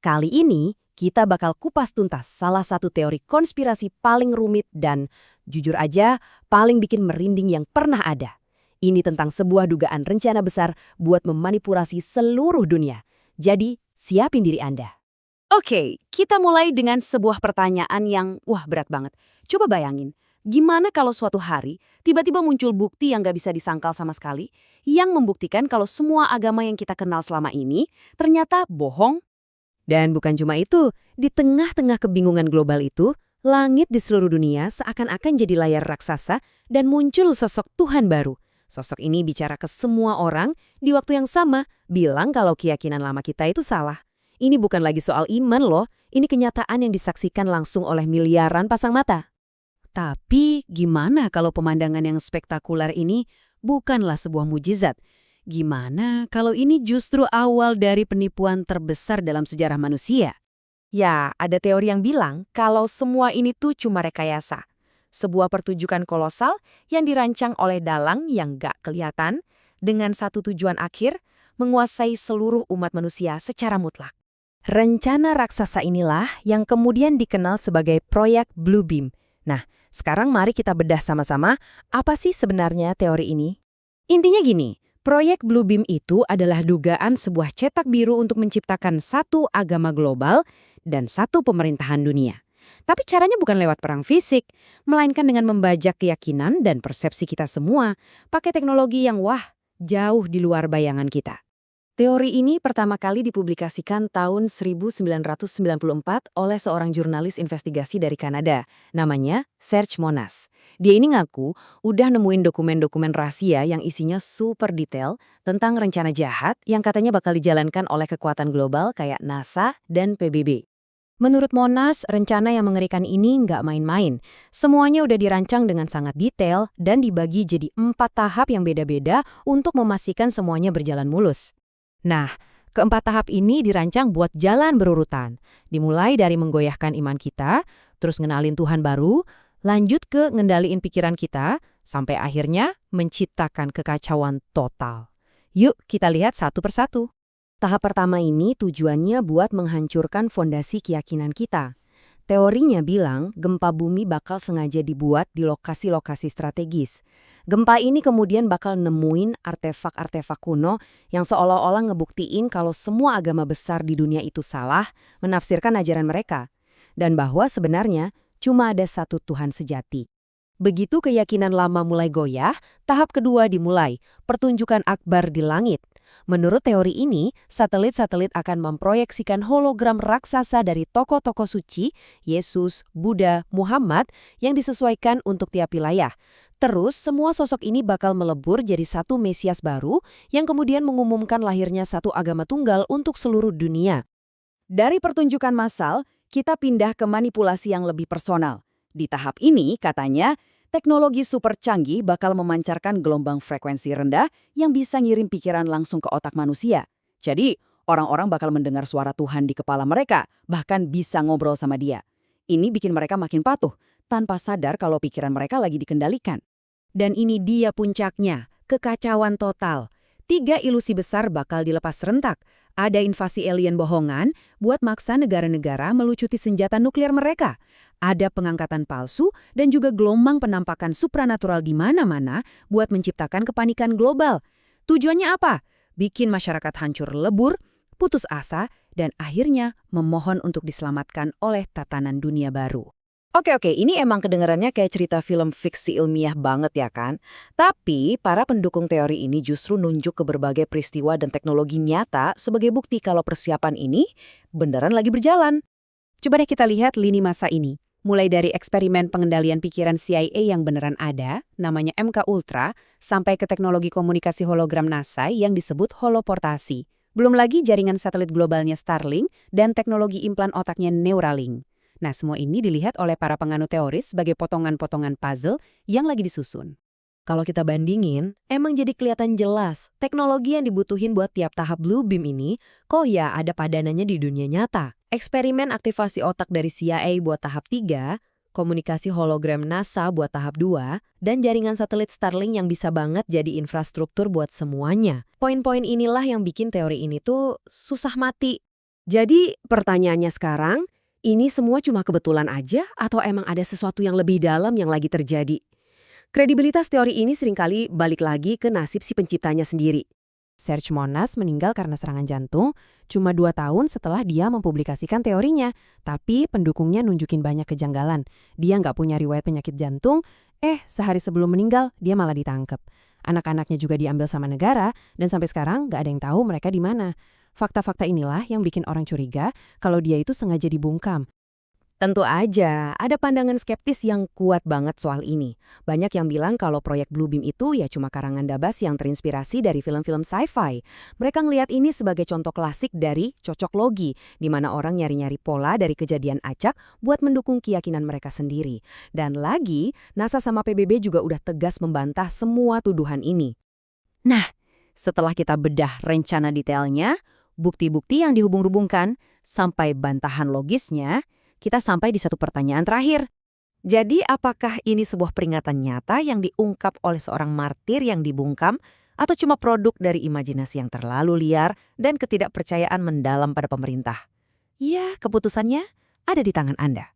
Kali ini, kita bakal kupas tuntas salah satu teori konspirasi paling rumit dan, jujur aja, paling bikin merinding yang pernah ada. Ini tentang sebuah dugaan rencana besar buat memanipulasi seluruh dunia. Jadi, siapin diri Anda. Oke, kita mulai dengan sebuah pertanyaan yang, berat banget. Coba bayangin, gimana kalau suatu hari, tiba-tiba muncul bukti yang gak bisa disangkal sama sekali, yang membuktikan kalau semua agama yang kita kenal selama ini ternyata bohong? Dan bukan cuma itu, di tengah-tengah kebingungan global itu, langit di seluruh dunia seakan-akan jadi layar raksasa dan muncul sosok Tuhan baru. Sosok ini bicara ke semua orang di waktu yang sama, bilang kalau keyakinan lama kita itu salah. Ini bukan lagi soal iman loh, ini kenyataan yang disaksikan langsung oleh miliaran pasang mata. Tapi gimana kalau pemandangan yang spektakuler ini bukanlah sebuah mukjizat? Gimana kalau ini justru awal dari penipuan terbesar dalam sejarah manusia? Ya, ada teori yang bilang kalau semua ini tuh cuma rekayasa. Sebuah pertunjukan kolosal yang dirancang oleh dalang yang gak kelihatan dengan satu tujuan akhir, menguasai seluruh umat manusia secara mutlak. Rencana raksasa inilah yang kemudian dikenal sebagai proyek Bluebeam. Nah, sekarang mari kita bedah sama-sama apa sih sebenarnya teori ini. Intinya gini, proyek Bluebeam itu adalah dugaan sebuah cetak biru untuk menciptakan satu agama global dan satu pemerintahan dunia. Tapi caranya bukan lewat perang fisik, melainkan dengan membajak keyakinan dan persepsi kita semua, pakai teknologi yang jauh di luar bayangan kita. Teori ini pertama kali dipublikasikan tahun 1994 oleh seorang jurnalis investigasi dari Kanada, namanya Serge Monas. Dia ini ngaku udah nemuin dokumen-dokumen rahasia yang isinya super detail tentang rencana jahat yang katanya bakal dijalankan oleh kekuatan global kayak NASA dan PBB. Menurut Monas, rencana yang mengerikan ini nggak main-main. Semuanya udah dirancang dengan sangat detail dan dibagi jadi 4 tahap yang beda-beda untuk memastikan semuanya berjalan mulus. Nah, keempat tahap ini dirancang buat jalan berurutan. Dimulai dari menggoyahkan iman kita, terus ngenalin Tuhan baru, lanjut ke ngendaliin pikiran kita, sampai akhirnya menciptakan kekacauan total. Yuk kita lihat satu persatu. Tahap pertama ini tujuannya buat menghancurkan fondasi keyakinan kita. Teorinya bilang gempa bumi bakal sengaja dibuat di lokasi-lokasi strategis. Gempa ini kemudian bakal nemuin artefak-artefak kuno yang seolah-olah ngebuktiin kalau semua agama besar di dunia itu salah menafsirkan ajaran mereka. Dan bahwa sebenarnya cuma ada satu Tuhan sejati. Begitu keyakinan lama mulai goyah, tahap kedua dimulai, pertunjukan akbar di langit. Menurut teori ini, satelit-satelit akan memproyeksikan hologram raksasa dari tokoh-tokoh suci, Yesus, Buddha, Muhammad, yang disesuaikan untuk tiap wilayah. Terus, semua sosok ini bakal melebur jadi satu Mesias baru yang kemudian mengumumkan lahirnya satu agama tunggal untuk seluruh dunia. Dari pertunjukan massal, kita pindah ke manipulasi yang lebih personal. Di tahap ini, katanya, teknologi super canggih bakal memancarkan gelombang frekuensi rendah yang bisa ngirim pikiran langsung ke otak manusia. Jadi, orang-orang bakal mendengar suara Tuhan di kepala mereka, bahkan bisa ngobrol sama dia. Ini bikin mereka makin patuh, tanpa sadar kalau pikiran mereka lagi dikendalikan. Dan ini dia puncaknya, kekacauan total. 3 ilusi besar bakal dilepas serentak. Ada invasi alien bohongan buat maksa negara-negara melucuti senjata nuklir mereka. Ada pengangkatan palsu dan juga gelombang penampakan supranatural di mana-mana buat menciptakan kepanikan global. Tujuannya apa? Bikin masyarakat hancur lebur, putus asa, dan akhirnya memohon untuk diselamatkan oleh tatanan dunia baru. Oke, ini emang kedengarannya kayak cerita film fiksi ilmiah banget ya kan? Tapi para pendukung teori ini justru nunjuk ke berbagai peristiwa dan teknologi nyata sebagai bukti kalau persiapan ini beneran lagi berjalan. Coba deh kita lihat lini masa ini. Mulai dari eksperimen pengendalian pikiran CIA yang beneran ada, namanya MK Ultra, sampai ke teknologi komunikasi hologram NASA yang disebut holoportasi. Belum lagi jaringan satelit globalnya Starlink dan teknologi implan otaknya Neuralink. Nah, semua ini dilihat oleh para penganut teoris sebagai potongan-potongan puzzle yang lagi disusun. Kalau kita bandingin, emang jadi kelihatan jelas teknologi yang dibutuhin buat tiap tahap Bluebeam ini kok ya ada padanannya di dunia nyata. Eksperimen aktivasi otak dari CIA buat tahap 3, komunikasi hologram NASA buat tahap 2, dan jaringan satelit Starlink yang bisa banget jadi infrastruktur buat semuanya. Poin-poin inilah yang bikin teori ini tuh susah mati. Jadi pertanyaannya sekarang, ini semua cuma kebetulan aja atau emang ada sesuatu yang lebih dalam yang lagi terjadi? Kredibilitas teori ini seringkali balik lagi ke nasib si penciptanya sendiri. Serge Monas meninggal karena serangan jantung cuma 2 tahun setelah dia mempublikasikan teorinya. Tapi pendukungnya nunjukin banyak kejanggalan. Dia nggak punya riwayat penyakit jantung, sehari sebelum meninggal dia malah ditangkap. Anak-anaknya juga diambil sama negara, dan sampai sekarang nggak ada yang tahu mereka di mana. Fakta-fakta inilah yang bikin orang curiga kalau dia itu sengaja dibungkam. Tentu aja, ada pandangan skeptis yang kuat banget soal ini. Banyak yang bilang kalau proyek Bluebeam itu ya cuma karangan dabas yang terinspirasi dari film-film sci-fi. Mereka ngelihat ini sebagai contoh klasik dari cocok logi, di mana orang nyari-nyari pola dari kejadian acak buat mendukung keyakinan mereka sendiri. Dan lagi, NASA sama PBB juga udah tegas membantah semua tuduhan ini. Nah, setelah kita bedah rencana detailnya, bukti-bukti yang dihubung-hubungkan, sampai bantahan logisnya, kita sampai di satu pertanyaan terakhir. Jadi apakah ini sebuah peringatan nyata yang diungkap oleh seorang martir yang dibungkam atau cuma produk dari imajinasi yang terlalu liar dan ketidakpercayaan mendalam pada pemerintah? Ya, keputusannya ada di tangan Anda.